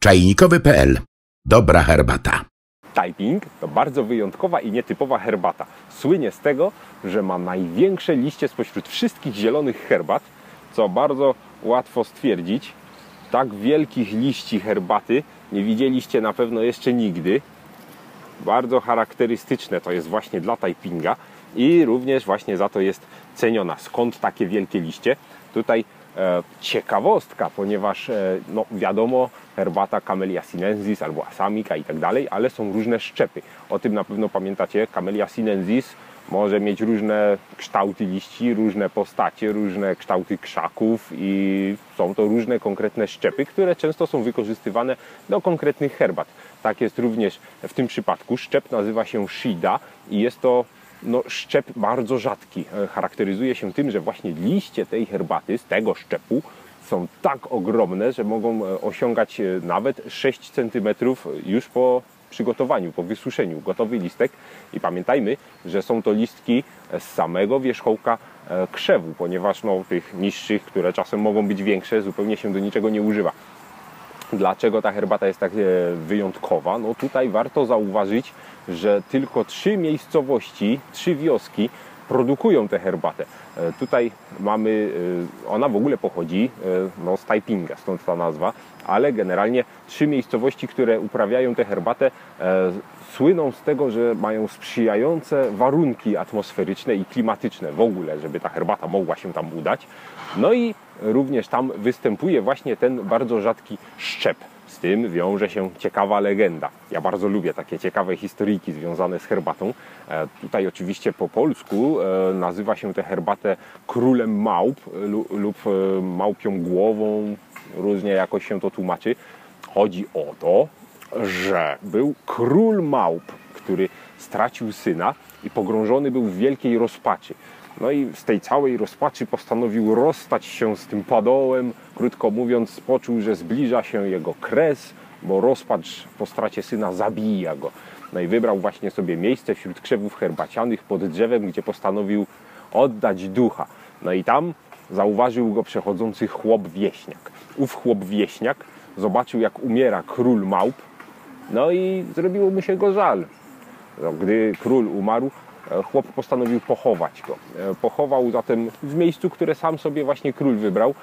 Czajnikowy.pl. Dobra herbata. Taiping to bardzo wyjątkowa i nietypowa herbata. Słynie z tego, że ma największe liście spośród wszystkich zielonych herbat, co bardzo łatwo stwierdzić. Tak wielkich liści herbaty nie widzieliście na pewno jeszcze nigdy. Bardzo charakterystyczne to jest właśnie dla Taipinga i również właśnie za to jest ceniona. Skąd takie wielkie liście? Tutaj ciekawostka, ponieważ no wiadomo, herbata Camellia sinensis albo Assamica i tak dalej, ale są różne szczepy. O tym na pewno pamiętacie. Camellia sinensis może mieć różne kształty liści, różne postacie, różne kształty krzaków i są to różne konkretne szczepy, które często są wykorzystywane do konkretnych herbat. Tak jest również w tym przypadku. Szczep nazywa się Shida i jest to szczep bardzo rzadki. Charakteryzuje się tym, że właśnie liście tej herbaty z tego szczepu są tak ogromne, że mogą osiągać nawet 6 cm już po przygotowaniu, po wysuszeniu. Gotowy listek. I pamiętajmy, że są to listki z samego wierzchołka krzewu, ponieważ tych niższych, które czasem mogą być większe, zupełnie się do niczego nie używa. Dlaczego ta herbata jest tak wyjątkowa? No tutaj warto zauważyć, że tylko 3 miejscowości, 3 wioski produkują tę herbatę. Tutaj mamy, ona w ogóle pochodzi z Taipinga, stąd ta nazwa, ale generalnie 3 miejscowości, które uprawiają tę herbatę, słyną z tego, że mają sprzyjające warunki atmosferyczne i klimatyczne w ogóle, żeby ta herbata mogła się tam udać. No i również tam występuje właśnie ten bardzo rzadki szczep. Z tym wiąże się ciekawa legenda. Ja bardzo lubię takie ciekawe historyjki związane z herbatą. Tutaj oczywiście po polsku nazywa się tę herbatę królem małp lub małpią głową. Różnie jakoś się to tłumaczy. Chodzi o to, że był król małp, który stracił syna i pogrążony był w wielkiej rozpaczy. No i z tej całej rozpaczy postanowił rozstać się z tym padołem. Krótko mówiąc, poczuł, że zbliża się jego kres, bo rozpacz po stracie syna zabija go. No i wybrał właśnie sobie miejsce wśród krzewów herbacianych pod drzewem, gdzie postanowił oddać ducha. No i tam zauważył go przechodzący chłop wieśniak. Ów chłop wieśniak zobaczył, jak umiera król małp, no i zrobiło mu się go żal. No, gdy król umarł, chłop postanowił pochować go. Pochował zatem w miejscu, które sam sobie właśnie król wybrał.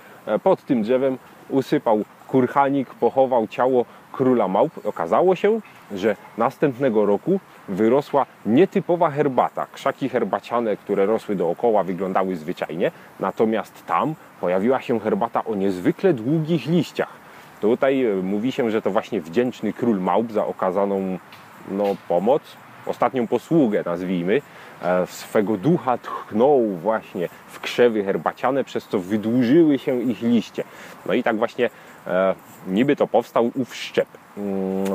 Pod tym drzewem usypał kurhanik, pochował ciało króla małp. Okazało się, że następnego roku wyrosła nietypowa herbata. Krzaki herbaciane, które rosły dookoła, wyglądały zwyczajnie. Natomiast tam pojawiła się herbata o niezwykle długich liściach. Tutaj mówi się, że to właśnie wdzięczny król małp za okazaną pomoc, ostatnią posługę nazwijmy, swego ducha tchnął właśnie w krzewy herbaciane, przez co wydłużyły się ich liście. No i tak właśnie niby to powstał ów szczep.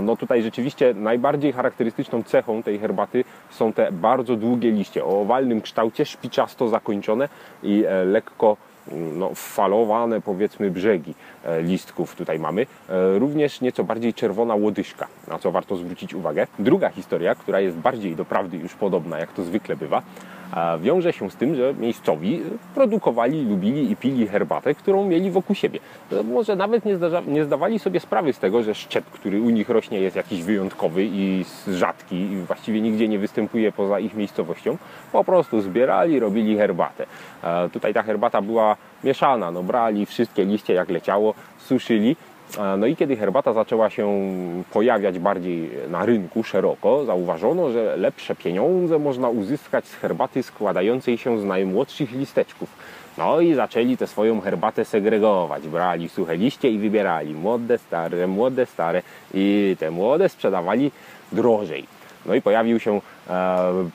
No tutaj rzeczywiście najbardziej charakterystyczną cechą tej herbaty są te bardzo długie liście o owalnym kształcie, szpiczasto zakończone i lekko falowane, powiedzmy, brzegi listków tutaj mamy. Również nieco bardziej czerwona łodyżka, na co warto zwrócić uwagę. Druga historia, która jest bardziej do prawdy już podobna, jak to zwykle bywa, wiąże się z tym, że miejscowi produkowali, lubili i pili herbatę, którą mieli wokół siebie. Może nawet nie zdawali sobie sprawy z tego, że szczep, który u nich rośnie, jest jakiś wyjątkowy i rzadki i właściwie nigdzie nie występuje poza ich miejscowością. Po prostu zbierali, robili herbatę. Tutaj ta herbata była mieszana, brali wszystkie liście jak leciało, suszyli. No i kiedy herbata zaczęła się pojawiać bardziej na rynku szeroko, zauważono, że lepsze pieniądze można uzyskać z herbaty składającej się z najmłodszych listeczków. No i zaczęli tę swoją herbatę segregować. Brali suche liście i wybierali młode, stare i te młode sprzedawali drożej. No i pojawił się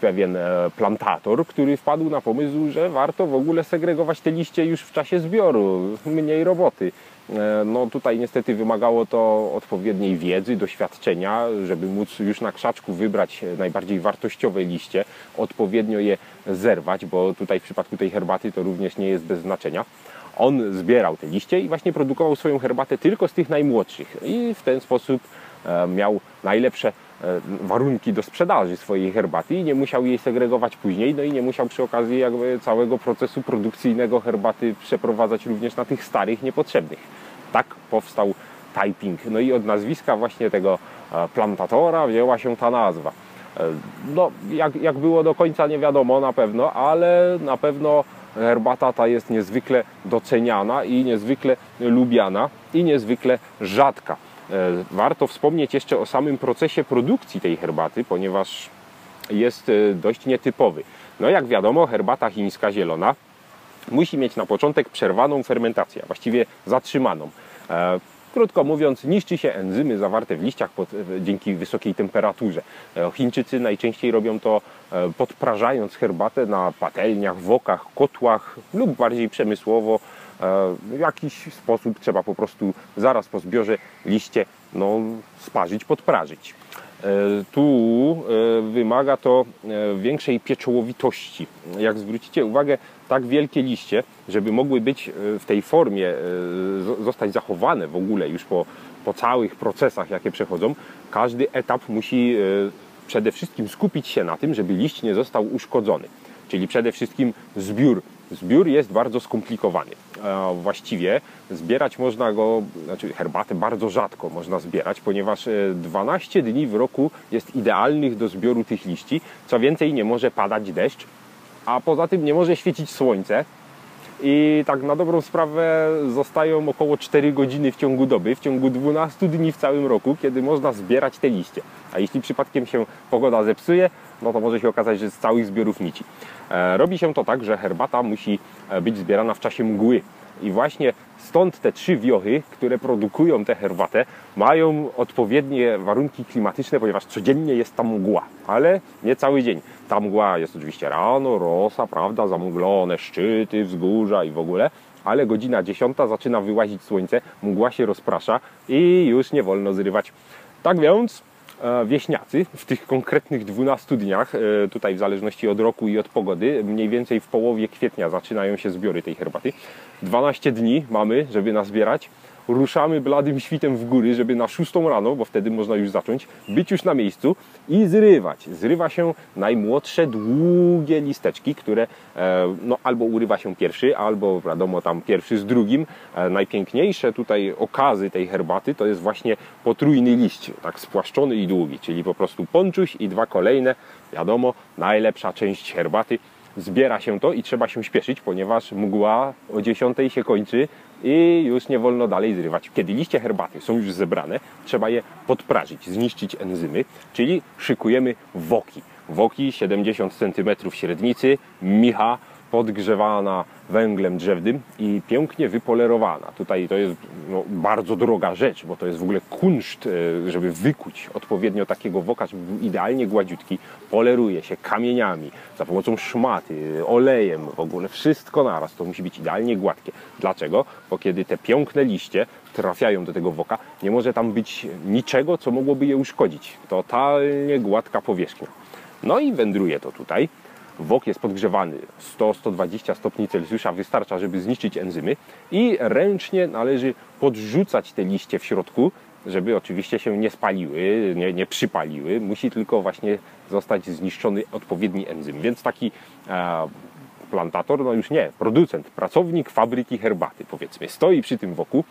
pewien plantator, który wpadł na pomysł, że warto w ogóle segregować te liście już w czasie zbioru, mniej roboty. No tutaj niestety wymagało to odpowiedniej wiedzy, doświadczenia, żeby móc już na krzaczku wybrać najbardziej wartościowe liście, odpowiednio je zerwać, bo tutaj w przypadku tej herbaty to również nie jest bez znaczenia. On zbierał te liście i właśnie produkował swoją herbatę tylko z tych najmłodszych i w ten sposób miał najlepsze warunki do sprzedaży swojej herbaty i nie musiał jej segregować później, no i nie musiał przy okazji jakby całego procesu produkcyjnego herbaty przeprowadzać również na tych starych, niepotrzebnych. Tak powstał Taiping. No i od nazwiska właśnie tego plantatora wzięła się ta nazwa. No, jak było do końca nie wiadomo na pewno, ale na pewno herbata ta jest niezwykle doceniana i niezwykle lubiana i niezwykle rzadka. Warto wspomnieć jeszcze o samym procesie produkcji tej herbaty, ponieważ jest dość nietypowy. No jak wiadomo, herbata chińska zielona musi mieć na początek przerwaną fermentację, właściwie zatrzymaną. Krótko mówiąc, niszczy się enzymy zawarte w liściach dzięki wysokiej temperaturze. Chińczycy najczęściej robią to podprażając herbatę na patelniach, wokach, kotłach lub bardziej przemysłowo. W jakiś sposób trzeba po prostu zaraz po zbiorze liście sparzyć, podprażyć. Tu wymaga to większej pieczołowitości. Jak zwrócicie uwagę, tak wielkie liście, żeby mogły być w tej formie, zostać zachowane w ogóle już po całych procesach, jakie przechodzą, każdy etap musi przede wszystkim skupić się na tym, żeby liść nie został uszkodzony. Czyli przede wszystkim zbiór. Zbiór jest bardzo skomplikowany. Właściwie zbierać można go, herbatę bardzo rzadko można zbierać, ponieważ 12 dni w roku jest idealnych do zbioru tych liści. Co więcej, nie może padać deszcz, a poza tym nie może świecić słońce. I tak na dobrą sprawę zostają około 4 godziny w ciągu doby, w ciągu 12 dni w całym roku, kiedy można zbierać te liście. A jeśli przypadkiem się pogoda zepsuje, no to może się okazać, że z całych zbiorów nici. Robi się to tak, że herbata musi być zbierana w czasie mgły. I właśnie stąd te 3 wiochy, które produkują tę herbatę, mają odpowiednie warunki klimatyczne, ponieważ codziennie jest tam mgła, ale nie cały dzień. Ta mgła jest oczywiście rano, rosa, prawda, zamglone szczyty, wzgórza i w ogóle, ale godzina 10 zaczyna wyłazić słońce, mgła się rozprasza i już nie wolno zrywać. Tak więc wieśniacy w tych konkretnych 12 dniach, tutaj w zależności od roku i od pogody, mniej więcej w połowie kwietnia zaczynają się zbiory tej herbaty. 12 dni mamy, żeby nazbierać. Ruszamy bladym świtem w góry, żeby na 6 rano, bo wtedy można już zacząć, być już na miejscu i zrywać. Zrywa się najmłodsze, długie listeczki, które albo urywa się pierwszy, albo wiadomo tam pierwszy z drugim. Najpiękniejsze tutaj okazy tej herbaty to jest właśnie potrójny liść, tak spłaszczony i długi, czyli po prostu ponczuś i 2 kolejne. Wiadomo, najlepsza część herbaty. Zbiera się to i trzeba się śpieszyć, ponieważ mgła o 10 się kończy i już nie wolno dalej zrywać. Kiedy liście herbaty są już zebrane, trzeba je podprażyć, zniszczyć enzymy, czyli szykujemy woki. Woki 70 cm średnicy, micha podgrzewana węglem drzewnym i pięknie wypolerowana. Tutaj to jest bardzo droga rzecz, bo to jest w ogóle kunszt, żeby wykuć odpowiednio takiego woka, żeby był idealnie gładziutki. Poleruje się kamieniami, za pomocą szmaty, olejem, w ogóle wszystko naraz. To musi być idealnie gładkie. Dlaczego? Bo kiedy te piękne liście trafiają do tego woka, nie może tam być niczego, co mogłoby je uszkodzić. Totalnie gładka powierzchnia. No i wędruje to tutaj. Wok jest podgrzewany 100-120 stopni Celsjusza, wystarcza, żeby zniszczyć enzymy i ręcznie należy podrzucać te liście w środku, żeby oczywiście się nie spaliły, nie przypaliły. Musi tylko właśnie zostać zniszczony odpowiedni enzym. Więc taki plantator, już nie, producent, pracownik fabryki herbaty, powiedzmy, stoi przy tym woku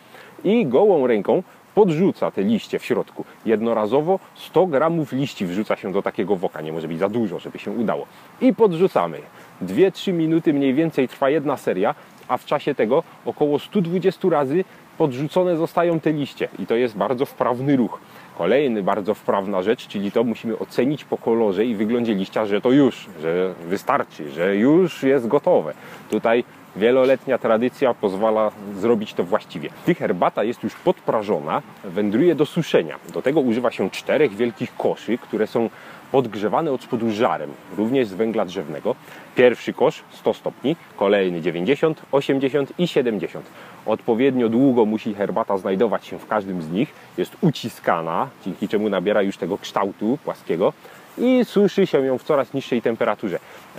i gołą ręką podrzuca te liście w środku. Jednorazowo 100 gramów liści wrzuca się do takiego woka. Nie może być za dużo, żeby się udało. I podrzucamy. 2-3 minuty mniej więcej trwa jedna seria, a w czasie tego około 120 razy podrzucone zostają te liście. I to jest bardzo wprawny ruch. Kolejny bardzo wprawna rzecz, czyli to musimy ocenić po kolorze i wyglądzie liścia, że to już, że wystarczy, że już jest gotowe. Tutaj wieloletnia tradycja pozwala zrobić to właściwie. Gdy herbata jest już podprażona, wędruje do suszenia. Do tego używa się 4 wielkich koszy, które są podgrzewane od spodu żarem, również z węgla drzewnego. Pierwszy kosz 100 stopni, kolejny 90, 80 i 70. Odpowiednio długo musi herbata znajdować się w każdym z nich. Jest uciskana, dzięki czemu nabiera już tego kształtu płaskiego i suszy się ją w coraz niższej temperaturze.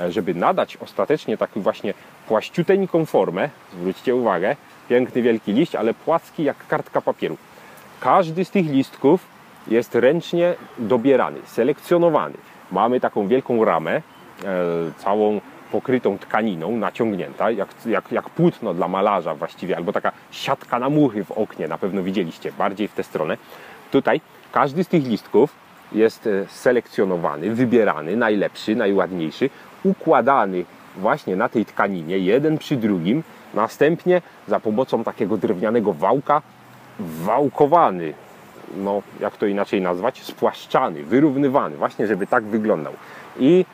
Żeby nadać ostatecznie taką właśnie płaściuteńką formę, zwróćcie uwagę, piękny wielki liść, ale płaski jak kartka papieru. Każdy z tych listków jest ręcznie dobierany, selekcjonowany. Mamy taką wielką ramę, całą pokrytą tkaniną, naciągnięta, jak płótno dla malarza właściwie, albo taka siatka na muchy w oknie, na pewno widzieliście, bardziej w tę stronę. Tutaj każdy z tych listków jest selekcjonowany, wybierany, najlepszy, najładniejszy, układany właśnie na tej tkaninie, jeden przy drugim, następnie za pomocą takiego drewnianego wałka wałkowany, no jak to inaczej nazwać, spłaszczany, wyrównywany, właśnie żeby tak wyglądał. I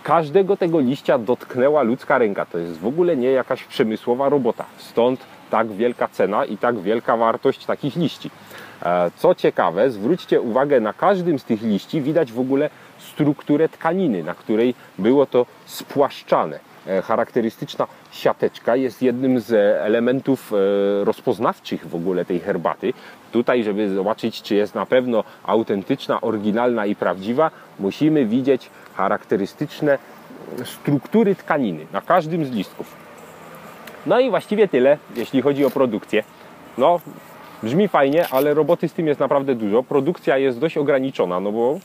każdego tego liścia dotknęła ludzka ręka. To jest w ogóle nie jakaś przemysłowa robota. Stąd tak wielka cena i tak wielka wartość takich liści. Co ciekawe, zwróćcie uwagę, na każdym z tych liści widać w ogóle strukturę tkaniny, na której było to spłaszczane. Charakterystyczna siateczka jest jednym z elementów rozpoznawczych w ogóle tej herbaty. Tutaj, żeby zobaczyć, czy jest na pewno autentyczna, oryginalna i prawdziwa, musimy widzieć charakterystyczne struktury tkaniny na każdym z listków. No i właściwie tyle, jeśli chodzi o produkcję. No, brzmi fajnie, ale roboty z tym jest naprawdę dużo. Produkcja jest dość ograniczona, no bo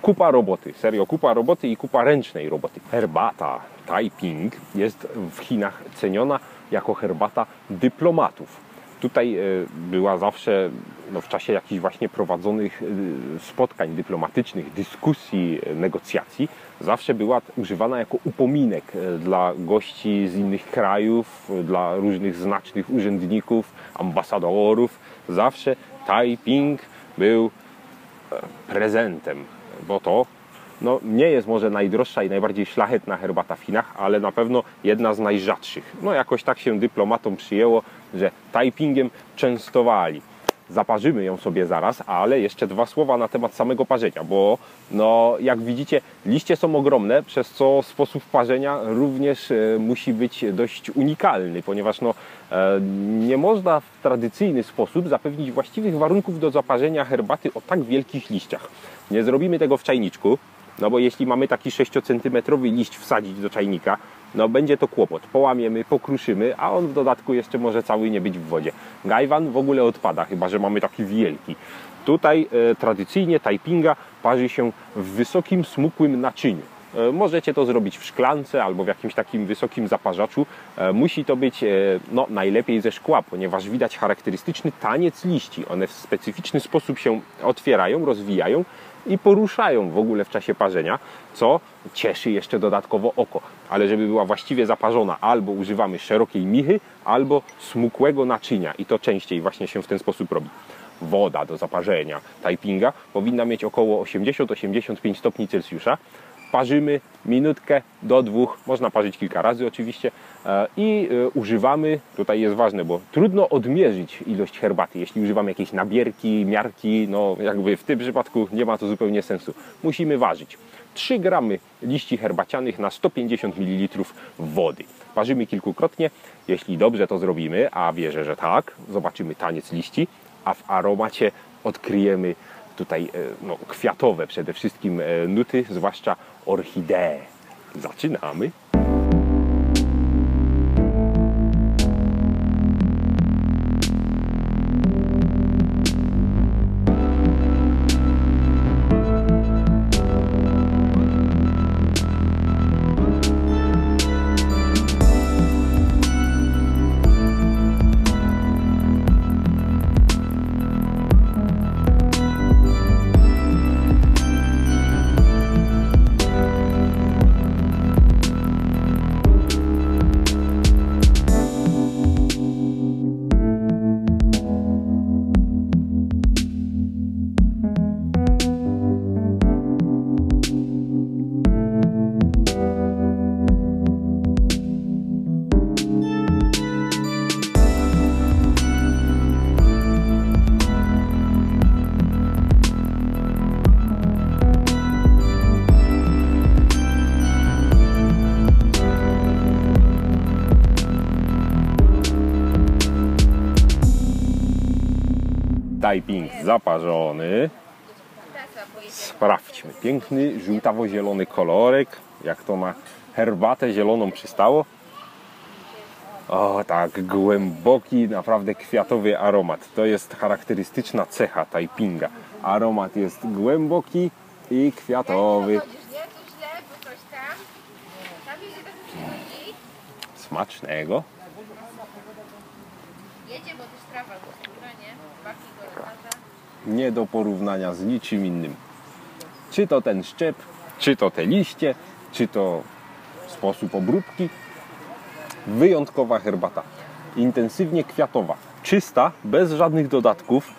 kupa roboty, serio, kupa roboty i kupa ręcznej roboty. Herbata Taiping jest w Chinach ceniona jako herbata dyplomatów. Tutaj była zawsze, no w czasie jakichś właśnie prowadzonych spotkań dyplomatycznych, dyskusji, negocjacji, zawsze była używana jako upominek dla gości z innych krajów, dla różnych znacznych urzędników, ambasadorów. Zawsze Taiping był prezentem, bo to no, nie jest może najdroższa i najbardziej szlachetna herbata w Chinach, ale na pewno jedna z najrzadszych. No jakoś tak się dyplomatom przyjęło, że Taipingiem częstowali. Zaparzymy ją sobie zaraz, ale jeszcze dwa słowa na temat samego parzenia, bo no, jak widzicie, liście są ogromne, przez co sposób parzenia również musi być dość unikalny, ponieważ no, nie można w tradycyjny sposób zapewnić właściwych warunków do zaparzenia herbaty o tak wielkich liściach. Nie zrobimy tego w czajniczku, no bo jeśli mamy taki 6-centymetrowy liść wsadzić do czajnika, no będzie to kłopot. Połamiemy, pokruszymy, a on w dodatku jeszcze może cały nie być w wodzie. Gajwan w ogóle odpada, chyba że mamy taki wielki. Tutaj tradycyjnie Taipinga parzy się w wysokim, smukłym naczyniu. Możecie to zrobić w szklance albo w jakimś takim wysokim zaparzaczu. Musi to być no, najlepiej ze szkła, ponieważ widać charakterystyczny taniec liści. One w specyficzny sposób się otwierają, rozwijają i poruszają w ogóle w czasie parzenia, co cieszy jeszcze dodatkowo oko. Ale żeby była właściwie zaparzona, albo używamy szerokiej michy, albo smukłego naczynia i to częściej właśnie się w ten sposób robi. Woda do zaparzenia Taipinga powinna mieć około 80-85 stopni Celsjusza. Parzymy minutkę do 2, można parzyć kilka razy oczywiście i używamy, tutaj jest ważne, bo trudno odmierzyć ilość herbaty, jeśli używamy jakieś nabierki, miarki, no jakby w tym przypadku nie ma to zupełnie sensu. Musimy ważyć 3 gramy liści herbacianych na 150 ml wody. Parzymy kilkukrotnie, jeśli dobrze to zrobimy, a wierzę, że tak, zobaczymy taniec liści, a w aromacie odkryjemy tutaj no, kwiatowe przede wszystkim nuty, zwłaszcza orchidee. Zaczynamy. Taiping zaparzony. Sprawdźmy. Piękny, żółtawo-zielony kolorek. Jak to na herbatę zieloną przystało. O, tak głęboki, naprawdę kwiatowy aromat. To jest charakterystyczna cecha Taipinga. Aromat jest głęboki i kwiatowy. Smacznego. Jedzie, bo też trawa go skóra, nie? Baki go lekarza. Nie do porównania z niczym innym. Czy to ten szczep, czy to te liście, czy to sposób obróbki. Wyjątkowa herbata. Intensywnie kwiatowa. Czysta, bez żadnych dodatków,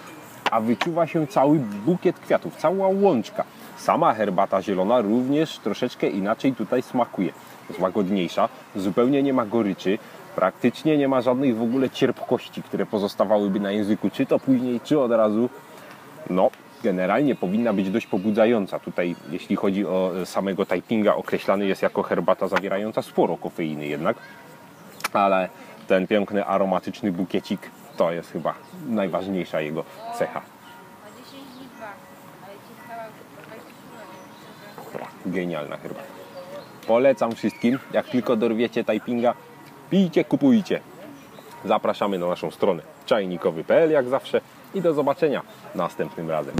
a wyczuwa się cały bukiet kwiatów, cała łączka. Sama herbata zielona również troszeczkę inaczej tutaj smakuje. Jest łagodniejsza, zupełnie nie ma goryczy, praktycznie nie ma żadnych w ogóle cierpkości, które pozostawałyby na języku, czy to później, czy od razu. No, generalnie powinna być dość pobudzająca. Tutaj, jeśli chodzi o samego Taipinga, określany jest jako herbata zawierająca sporo kofeiny jednak, ale ten piękny, aromatyczny bukiecik to jest chyba najważniejsza jego cecha. Ma 10 dni 2, ale ci stała 27. Genialna herbata. Polecam wszystkim, jak tylko dorwiecie Taipinga, pijcie, kupujcie. Zapraszamy na naszą stronę czajnikowy.pl jak zawsze i do zobaczenia następnym razem.